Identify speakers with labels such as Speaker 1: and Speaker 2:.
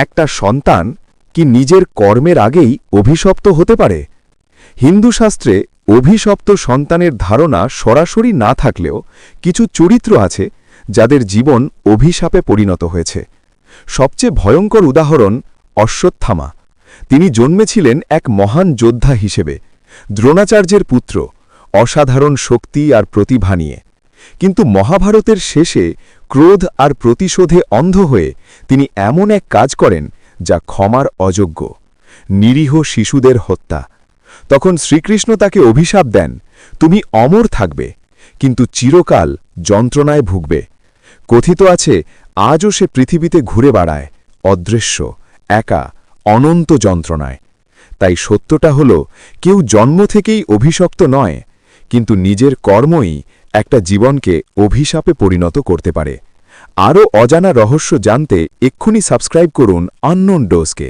Speaker 1: একটা সন্তান কি নিজের কর্মের আগেই অভিশপ্ত হতে পারে? হিন্দু শাস্ত্রে অভিশপ্ত সন্তানের ধারণা সরাসরি না থাকলেও কিছু চরিত্র আছে যাদের জীবন অভিশাপে পরিণত হয়েছে। সবচেয়ে ভয়ঙ্কর উদাহরণ অশ্বত্থামা। তিনি জন্মেছিলেন এক মহান যোদ্ধা হিসেবে, দ্রোণাচার্যের পুত্র, অসাধারণ শক্তি আর প্রতিভা নিয়ে। কিন্তু মহাভারতের শেষে ক্রোধ আর প্রতিশোধে অন্ধ হয়ে তিনি এমন এক কাজ করেন যা ক্ষমার অযোগ্য, নিরীহ শিশুদের হত্যা। তখন শ্রীকৃষ্ণ তাকে অভিশাপ দেন, তুমি অমর থাকবে, কিন্তু চিরকাল যন্ত্রণায় ভুগবে। কথিত আছে আজও সে পৃথিবীতে ঘুরে বেড়ায়, অদৃশ্য, একা, অনন্ত যন্ত্রণায়। তাই সত্যটা হল, কেউ জন্ম থেকেই অভিশপ্ত নয়, কিন্তু নিজের কর্মই একটা জীবনকে অভিশাপে পরিণত করতে পারে। আরও অজানা রহস্য জানতে এক্ষুনি সাবস্ক্রাইব করুন আননোন ডোজকে।